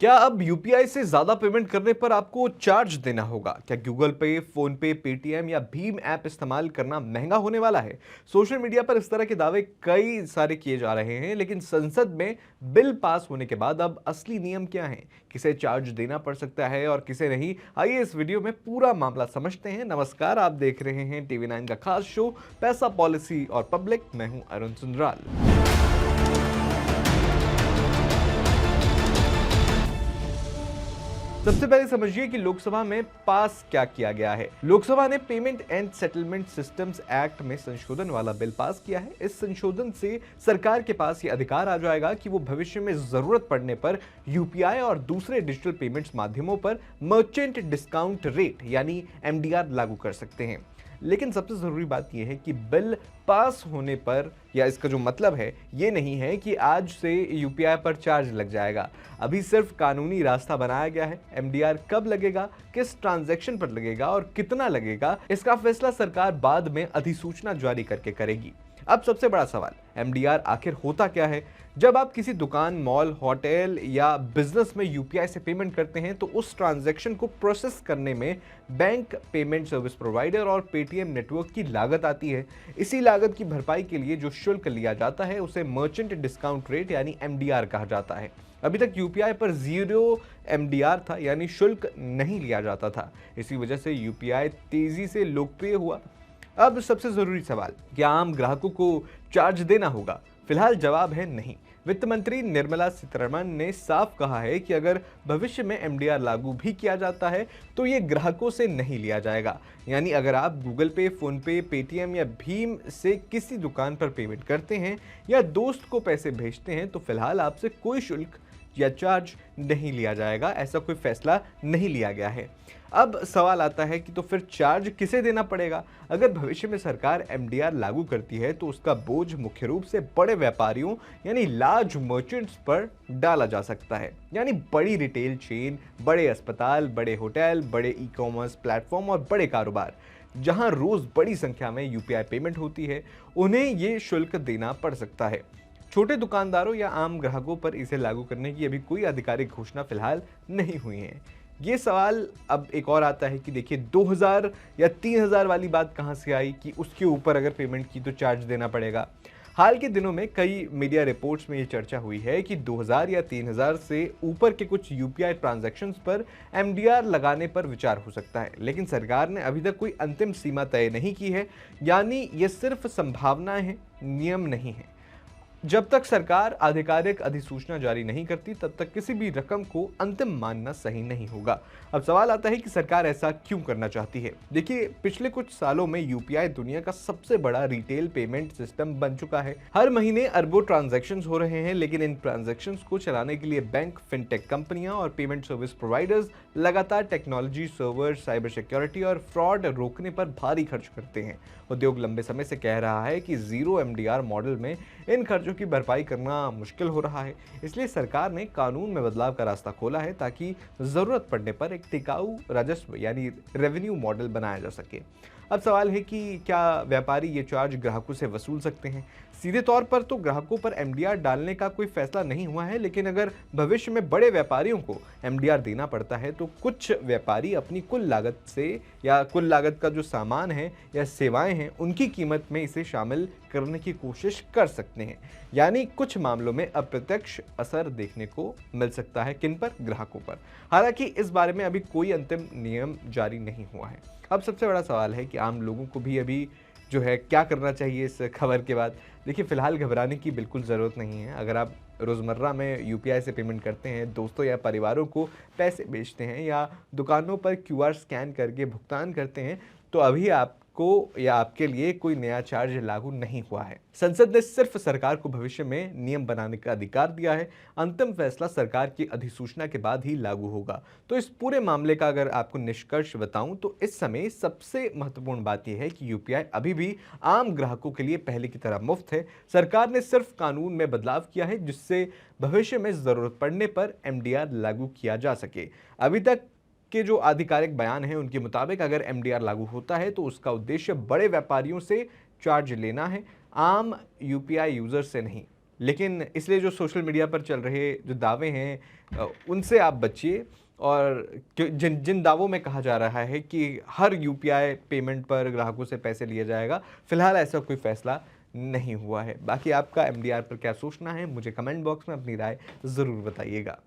क्या अब यूपीआई से ज्यादा पेमेंट करने पर आपको चार्ज देना होगा? क्या गूगल पे, फोन पे, पेटीएम या भीम ऐप इस्तेमाल करना महंगा होने वाला है? सोशल मीडिया पर इस तरह के दावे कई सारे किए जा रहे हैं, लेकिन संसद में बिल पास होने के बाद अब असली नियम क्या है? किसे चार्ज देना पड़ सकता है और किसे नहीं? आइए इस वीडियो में पूरा मामला समझते हैं। नमस्कार, आप देख रहे हैं टीवी 9 का खास शो पैसा, पॉलिसी और पब्लिक। मैं हूं अरुण सुंदराल। सबसे पहले समझिए कि लोकसभा में पास क्या किया गया है। लोकसभा ने payment and settlement systems act में संशोधन वाला बिल पास किया है। इस संशोधन से सरकार के पास ये अधिकार आ जाएगा कि वो भविष्य में जरूरत पड़ने पर यूपीआई और दूसरे डिजिटल पेमेंट्स माध्यमों पर मर्चेंट डिस्काउंट रेट यानी एमडीआर लागू कर सकते हैं। लेकिन सबसे ज़रूरी बात यह है कि बिल पास होने पर, या इसका जो मतलब है ये नहीं है कि आज से यूपीआई पर चार्ज लग जाएगा। अभी सिर्फ कानूनी रास्ता बनाया गया है। एमडीआर कब लगेगा, किस ट्रांजैक्शन पर लगेगा और कितना लगेगा, इसका फैसला सरकार बाद में अधिसूचना जारी करके करेगी। अब सबसे बड़ा सवाल, एमडीआर आखिर होता क्या है? जब आप किसी दुकान, मॉल, होटल या बिजनेस में यूपीआई से पेमेंट करते हैं तो उस ट्रांजैक्शन को प्रोसेस करने में बैंक, पेमेंट सर्विस प्रोवाइडर और पेटीएम नेटवर्क की लागत आती है। इसी लागत की भरपाई के लिए जो शुल्क लिया जाता है उसे मर्चेंट डिस्काउंट रेट यानी एमडीआर कहा जाता है। अभी तक यूपीआई पर 0 एमडीआर था, यानी शुल्क नहीं लिया जाता था। इसी वजह से यूपीआई तेजी से लोकप्रिय हुआ। अब सबसे जरूरी सवाल, क्या आम ग्राहकों को चार्ज देना होगा? फिलहाल जवाब है नहीं। वित्त मंत्री निर्मला सीतारमण ने साफ कहा है कि अगर भविष्य में एमडीआर लागू भी किया जाता है तो ये ग्राहकों से नहीं लिया जाएगा। यानी अगर आप गूगल पे, फोन पे, पेटीएम या भीम से किसी दुकान पर पेमेंट करते हैं या दोस्त को पैसे भेजते हैं तो फिलहाल आपसे कोई शुल्क या चार्ज नहीं लिया जाएगा। ऐसा कोई फैसला नहीं लिया गया है। अब सवाल आता है कि तो फिर चार्ज किसे देना पड़ेगा? अगर भविष्य में सरकार एमडीआर लागू करती है तो उसका बोझ मुख्य रूप से बड़े व्यापारियों यानी लार्ज मर्चेंट्स पर डाला जा सकता है। यानी बड़ी रिटेल चेन, बड़े अस्पताल, बड़े होटल, बड़े ई कॉमर्स प्लेटफॉर्म और बड़े कारोबार जहां रोज बड़ी संख्या में यूपीआई पेमेंट होती है, उन्हें ये शुल्क देना पड़ सकता है। छोटे दुकानदारों या आम ग्राहकों पर इसे लागू करने की अभी कोई आधिकारिक घोषणा फिलहाल नहीं हुई है। ये सवाल अब एक और आता है कि देखिए 2000 या 3000 वाली बात कहां से आई कि उसके ऊपर अगर पेमेंट की तो चार्ज देना पड़ेगा। हाल के दिनों में कई मीडिया रिपोर्ट्स में ये चर्चा हुई है कि 2000 या 3000 से ऊपर के कुछ यूपीआई ट्रांजैक्शंस पर एमडीआर लगाने पर विचार हो सकता है, लेकिन सरकार ने अभी तक कोई अंतिम सीमा तय नहीं की है। यानी ये सिर्फ संभावनाएं हैं, नियम नहीं है। जब तक सरकार आधिकारिक अधिसूचना जारी नहीं करती तब तक किसी भी रकम को अंतिम मानना सही नहीं होगा। अब सवाल आता है कि सरकार ऐसा क्यों करना चाहती है। देखिए, पिछले कुछ सालों में यूपीआई दुनिया का सबसे बड़ा रिटेल पेमेंट सिस्टम बन चुका है। हर महीने अरबों ट्रांजैक्शंस हो रहे हैं, लेकिन इन ट्रांजैक्शंस को चलाने के लिए बैंक, फिनटेक कंपनियां और पेमेंट सर्विस प्रोवाइडर्स लगातार टेक्नोलॉजी, सर्वर, साइबर सिक्योरिटी और फ्रॉड रोकने पर भारी खर्च करते हैं। उद्योग लंबे समय से कह रहा है कि 0 एमडीआर मॉडल में इन खर्चों की भरपाई करना मुश्किल हो रहा है। इसलिए सरकार ने कानून में बदलाव का रास्ता खोला है ताकि जरूरत पड़ने पर एक टिकाऊ राजस्व यानी रेवेन्यू मॉडल बनाया जा सके। अब सवाल है कि क्या व्यापारी ये चार्ज ग्राहकों से वसूल सकते हैं? सीधे तौर पर तो ग्राहकों पर एमडीआर डालने का कोई फैसला नहीं हुआ है, लेकिन अगर भविष्य में बड़े व्यापारियों को एमडीआर देना पड़ता है तो कुछ व्यापारी अपनी कुल लागत से या कुल लागत का जो सामान है या सेवाएं हैं उनकी कीमत में इसे शामिल करने की कोशिश कर सकते हैं। यानी कुछ मामलों में अप्रत्यक्ष असर देखने को मिल सकता है। किन पर? ग्राहकों पर। हालांकि इस बारे में अभी कोई अंतिम नियम जारी नहीं हुआ है। अब सबसे बड़ा सवाल है कि आम लोगों को भी अभी जो है क्या करना चाहिए इस खबर के बाद। देखिए, फिलहाल घबराने की बिल्कुल ज़रूरत नहीं है। अगर आप रोज़मर्रा में यूपीआई से पेमेंट करते हैं, दोस्तों या परिवारों को पैसे भेजते हैं या दुकानों पर क्यूआर स्कैन करके भुगतान करते हैं तो अभी आपको या आपके लिए कोई नया चार्ज लागू नहीं हुआ है। संसद ने सिर्फ सरकार को भविष्य में नियम बनाने का अधिकार दिया है। अंतिम फैसला सरकार की अधिसूचना के बाद ही लागू होगा। तो इस पूरे मामले का अगर आपको निष्कर्ष बताऊं तो इस समय सबसे महत्वपूर्ण बात यह है कि यूपीआई अभी भी आम ग्राहकों के लिए पहले की तरह मुफ्त है। सरकार ने सिर्फ कानून में बदलाव किया है जिससे भविष्य में जरूरत पड़ने पर एमडीआर लागू किया जा सके। अभी तक के जो आधिकारिक बयान हैं उनके मुताबिक अगर एमडीआर लागू होता है तो उसका उद्देश्य बड़े व्यापारियों से चार्ज लेना है, आम यूपीआई यूजर से नहीं। लेकिन इसलिए जो सोशल मीडिया पर चल रहे जो दावे हैं उनसे आप बचिए। और जिन जिन दावों में कहा जा रहा है कि हर यूपीआई पेमेंट पर ग्राहकों से पैसे लिया जाएगा, फिलहाल ऐसा कोई फैसला नहीं हुआ है। बाकी आपका एमडीआर पर क्या सोचना है, मुझे कमेंट बॉक्स में अपनी राय ज़रूर बताइएगा।